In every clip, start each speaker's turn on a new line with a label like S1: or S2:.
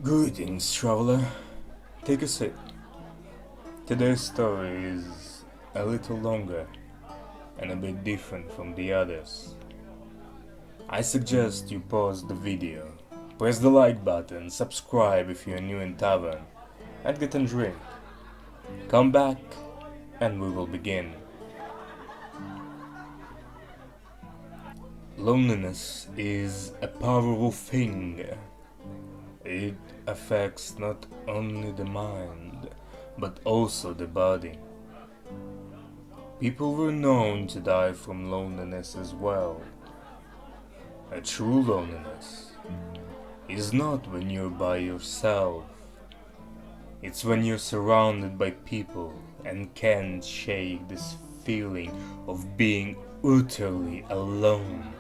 S1: Greetings, traveler. Take a seat. Today's story is a little longer and a bit different from the others. I suggest you pause the video, press the like button, subscribe if you're new in Tavern, and get a drink. Come back and we will begin. Loneliness is a powerful thing. It affects not only the mind, but also the body. People were known to die from loneliness as well. A true loneliness is not when you're by yourself. It's when you're surrounded by people and can't shake this feeling of being utterly alone.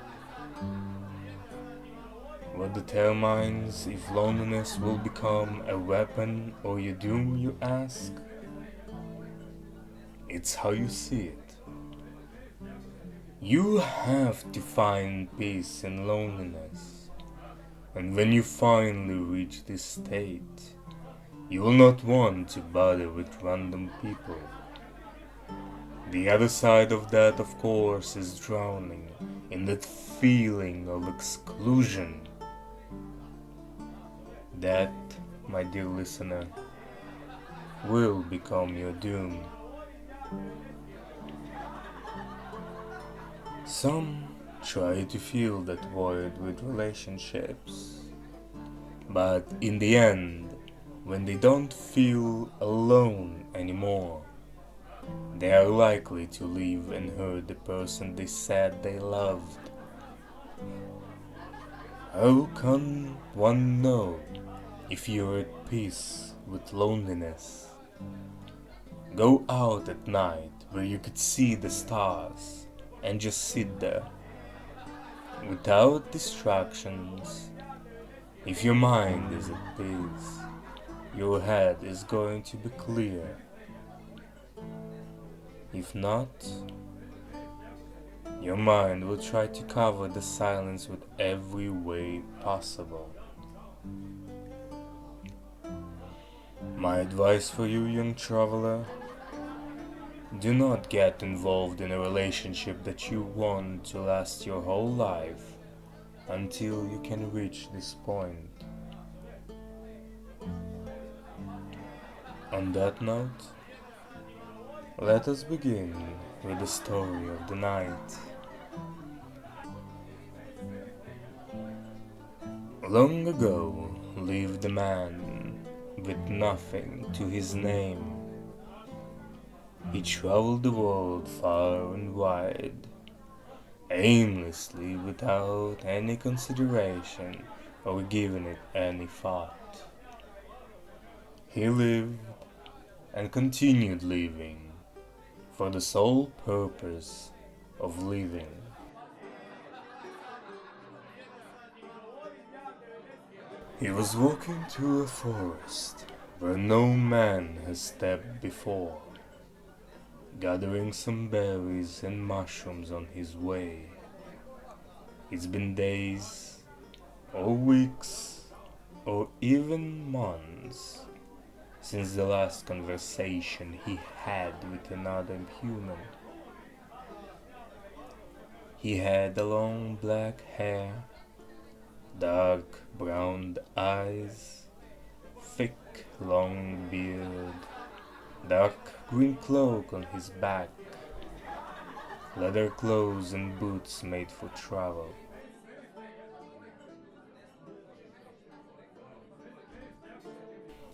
S1: What determines if loneliness will become a weapon or your doom, you ask? It's how you see it. You have to find peace in loneliness, and when you finally reach this state, you will not want to bother with random people. The other side of that, of course, is drowning in that feeling of exclusion. That, my dear listener, will become your doom. Some try to fill that void with relationships, but in the end, when they don't feel alone anymore, they are likely to leave and hurt the person they said they loved. How can one know if you're at peace with loneliness? Go out at night where you could see the stars and just sit there, without distractions. If your mind is at peace, your head is going to be clear. If not, your mind will try to cover the silence with every way possible. My advice for you, young traveler: do not get involved in a relationship that you want to last your whole life until you can reach this point. On that note, let us begin with the story of the night. Long ago lived a man with nothing to his name. He traveled the world far and wide, aimlessly without any consideration or giving it any thought. He lived and continued living for the sole purpose of living. He was walking through a forest where no man has stepped before, gathering some berries and mushrooms on his way. It's been days, or weeks, or even months since the last conversation he had with another human. He had long black hair, dark brown eyes, thick long beard, dark green cloak on his back, leather clothes and boots made for travel.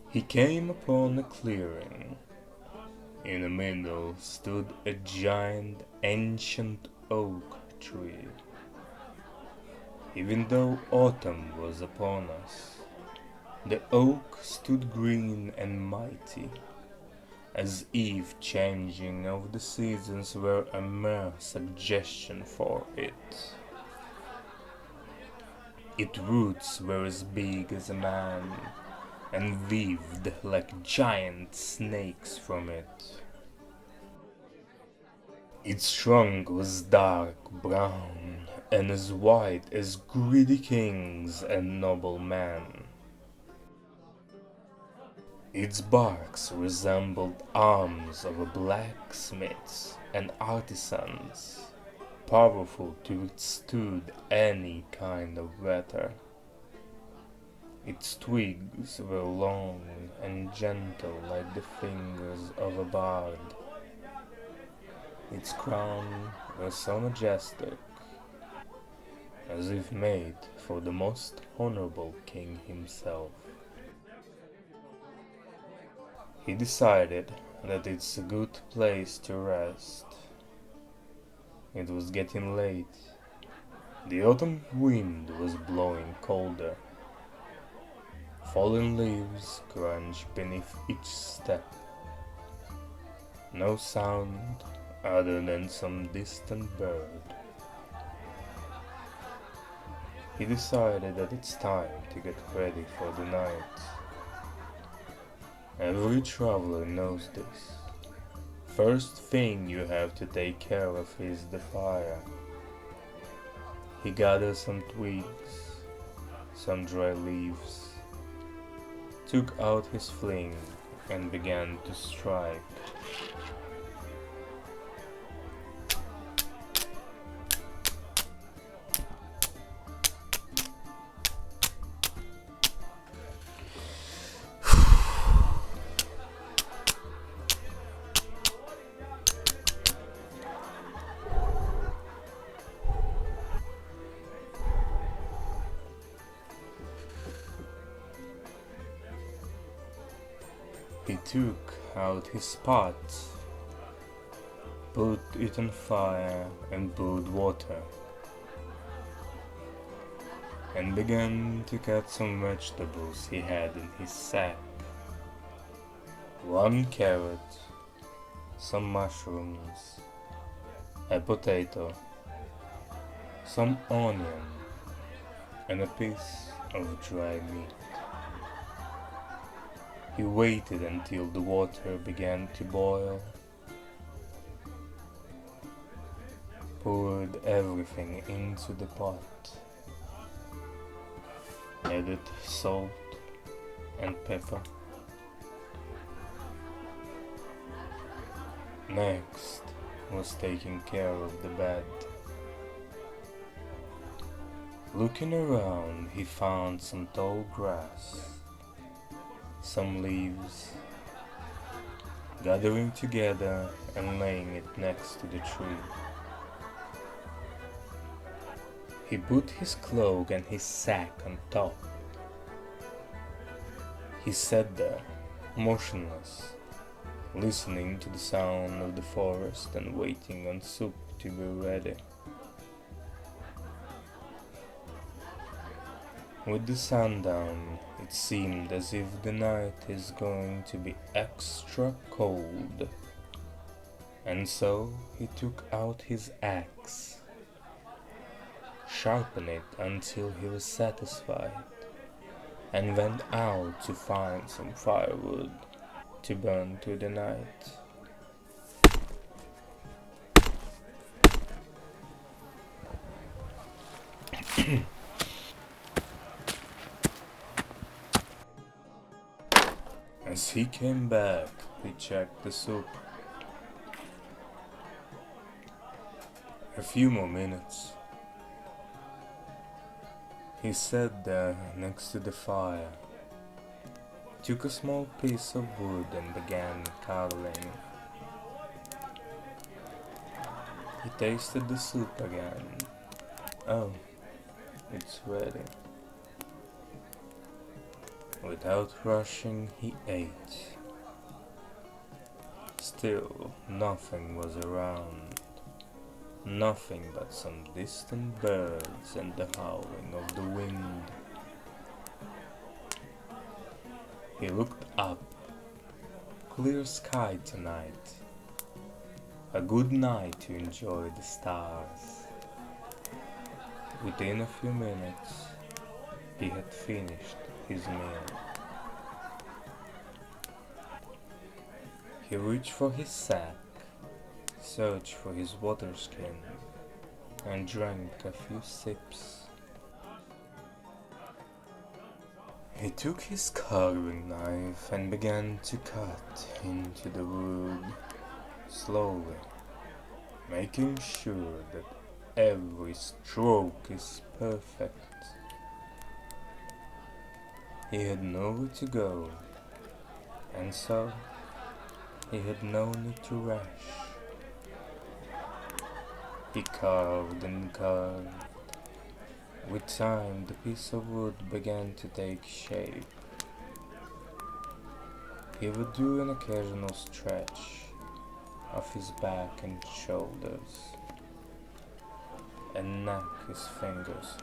S1: He came upon a clearing. In the middle stood a giant ancient oak tree. Even though autumn was upon us, the oak stood green and mighty, as if changing of the seasons were a mere suggestion for it. Its roots were as big as a man, and weaved like giant snakes from it. Its trunk was dark brown and as white as greedy kings and noble men. Its barks resembled arms of blacksmiths and artisans, powerful to withstand any kind of weather. Its twigs were long and gentle like the fingers of a bard. Its crown was so majestic, as if made for the most honorable king himself. He decided that it's a good place to rest. It was getting late. The autumn wind was blowing colder. Fallen leaves crunched beneath each step. No sound other than some distant bird. He decided that it's time to get ready for the night. Every traveler knows this. First thing you have to take care of is the fire. He gathered some twigs, some dry leaves, took out his fling and began to strike. He took out his pot, put it on fire and poured water, and began to cut some vegetables he had in his sack. One carrot, some mushrooms, a potato, some onion, and a piece of dry meat. He waited until the water began to boil, poured everything into the pot, added salt and pepper. Next was taking care of the bed. Looking around, he found some tall grass, some leaves, gathering together and laying it next to the tree. He put his cloak and his sack on top. He sat there, motionless, listening to the sound of the forest and waiting on soup to be ready. With the sun down, it seemed as if the night is going to be extra cold, and so he took out his axe, sharpened it until he was satisfied, and went out to find some firewood to burn through the night. As he came back, he checked the soup. A few more minutes. He sat there next to the fire, took a small piece of wood and began carving. He tasted the soup again. Oh, it's ready. Without rushing, he ate. Still, nothing was around. Nothing but some distant birds and the howling of the wind. He looked up. Clear sky tonight. A good night to enjoy the stars. Within a few minutes, he had finished his meal. He reached for his sack, searched for his water skin, and drank a few sips. He took his carving knife and began to cut into the wood slowly, making sure that every stroke is perfect. He had nowhere to go, and so he had no need to rush. He carved and carved. With time, the piece of wood began to take shape. He would do an occasional stretch of his back and shoulders, and knack his fingers.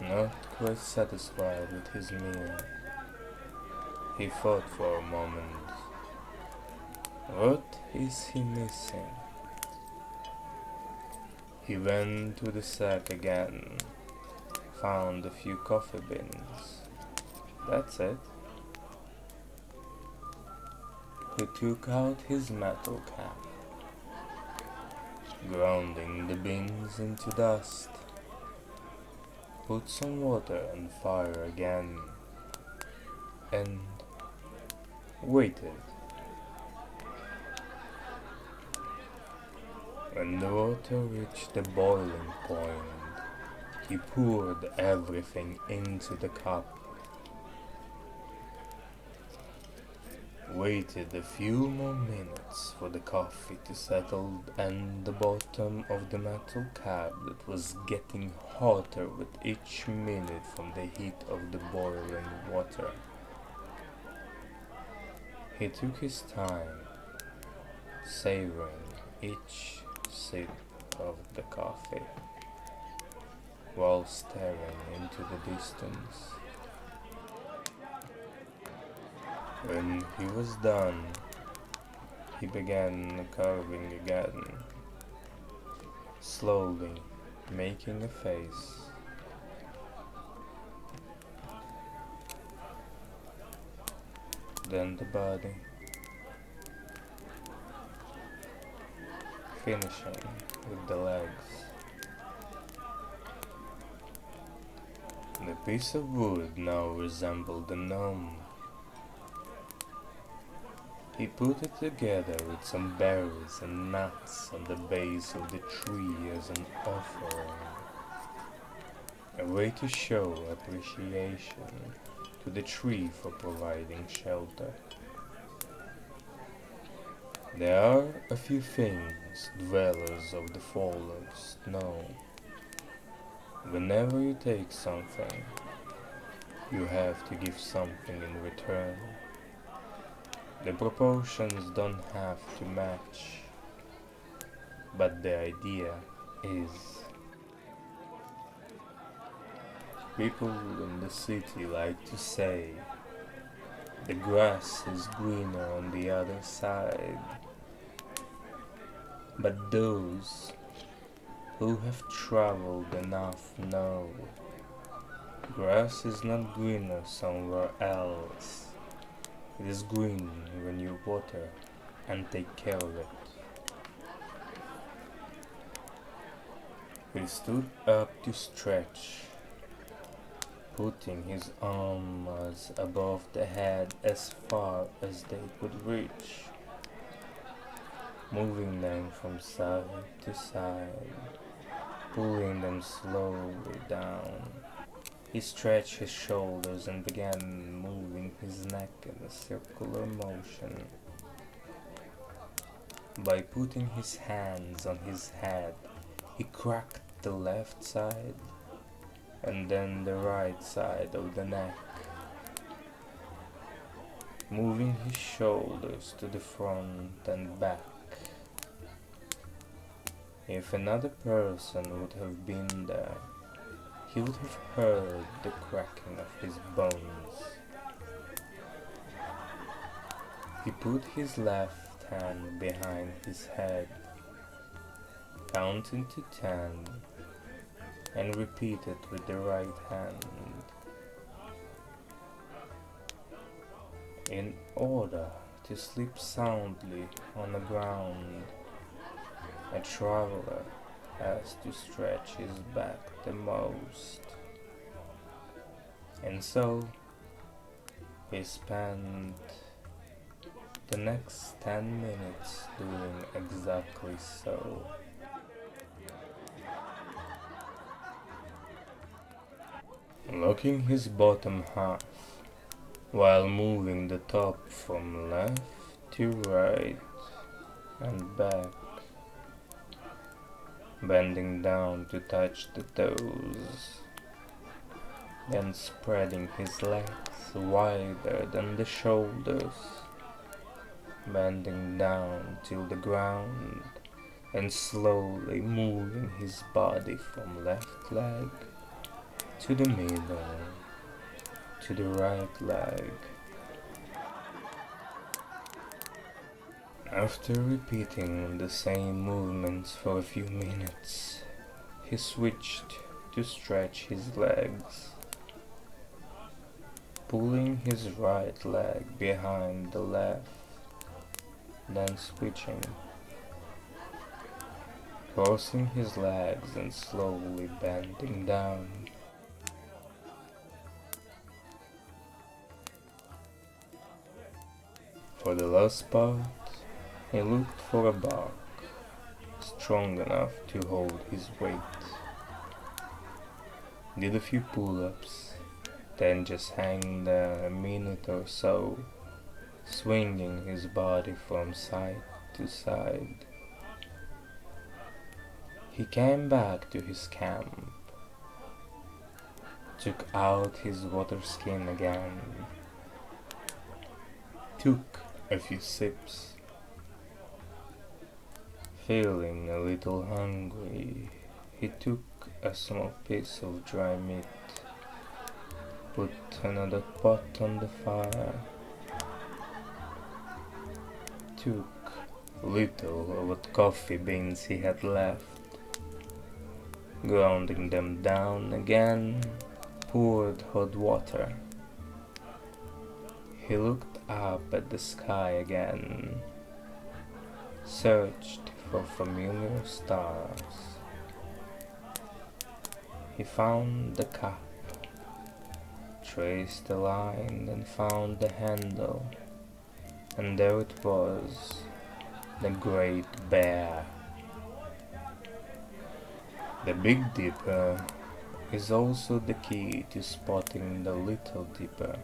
S1: Not quite satisfied with his meal, he thought for a moment. What is he missing? He went to the sack again, found a few coffee beans. That's it. He took out his metal cap, grounding the beans into dust. Put some water on fire again, and waited. When the water reached the boiling point, he poured everything into the cup. Waited a few more minutes for the coffee to settle and the bottom of the metal cap that was getting hotter with each minute from the heat of the boiling water. He took his time, savoring each sip of the coffee, while staring into the distance. When he was done, he began carving again, slowly making a face. Then the body, finishing with the legs. The piece of wood now resembled a gnome. He put it together with some berries and nuts on the base of the tree as an offering, a way to show appreciation to the tree for providing shelter. There are a few things dwellers of the forest know. Whenever you take something, you have to give something in return. The proportions don't have to match, but the idea is. People in the city like to say, the grass is greener on the other side. But those who have traveled enough know, grass is not greener somewhere else. It is green when you water and take care of it. He stood up to stretch, putting his arms above the head as far as they could reach, moving them from side to side, pulling them slowly down. He stretched his shoulders and began moving his neck in a circular motion. By putting his hands on his head, he cracked the left side and then the right side of the neck, moving his shoulders to the front and back. If another person would have been there, he would have heard the cracking of his bones. He put his left hand behind his head, counting to 10, and repeated with the right hand. In order to sleep soundly on the ground, a traveler has to stretch his back the most. And so, he spent the next 10 minutes doing exactly so. Locking his bottom half while moving the top from left to right and back, bending down to touch the toes, then spreading his legs wider than the shoulders, bending down till the ground and slowly moving his body from left leg to the middle to the right leg. After repeating the same movements for a few minutes, he switched to stretch his legs, pulling his right leg behind the left, then switching, crossing his legs and slowly bending down. For the last part, he looked for a bark strong enough to hold his weight, did a few pull-ups, then just hang there a minute or so, swinging his body from side to side. He came back to his camp, took out his water skin again, took a few sips. Feeling a little hungry, he took a small piece of dry meat, put another pot on the fire, took little of what coffee beans he had left, grounding them down again, poured hot water. He looked up at the sky again, searched for familiar stars. He found the cup, traced the line and found the handle, and there it was, the Great Bear. The Big Dipper is also the key to spotting the Little Dipper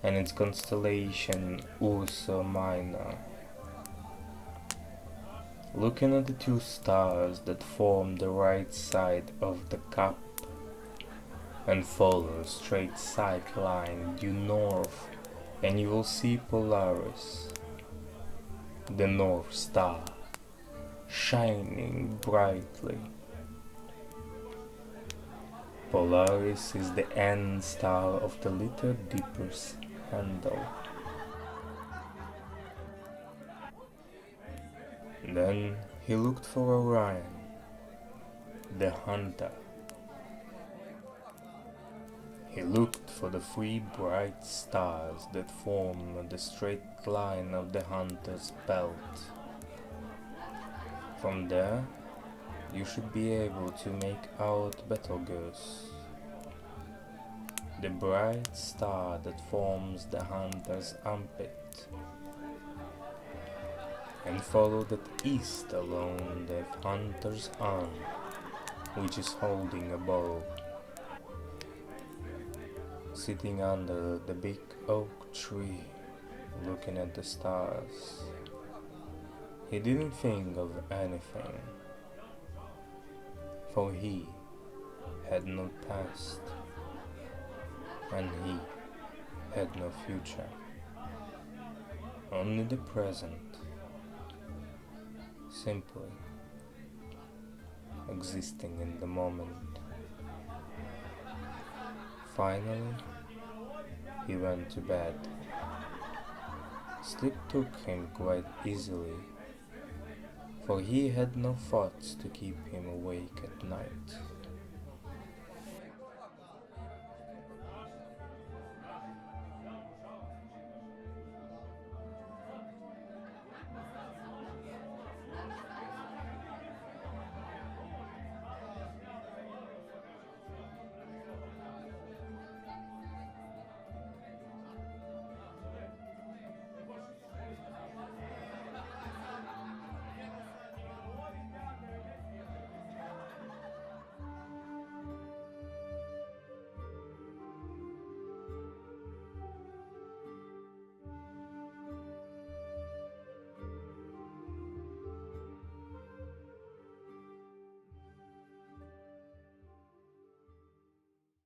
S1: and its constellation Ursa Minor. Looking at the two stars that form the right side of the cup and follow a straight sight line due north, and you will see Polaris, the North Star, shining brightly. Polaris is the end star of the Little Dipper's handle. Then he looked for Orion, the hunter. He looked for the three bright stars that form the straight line of the hunter's belt. From there, you should be able to make out Betelgeuse, the bright star that forms the hunter's armpit, and follow that east along the hunter's arm, which is holding a bow. Sitting under the big oak tree, looking at the stars, he didn't think of anything, for he had no past, and he had no future, only the present, simply existing in the moment. Finally, he went to bed. Sleep took him quite easily, for he had no thoughts to keep him awake at night.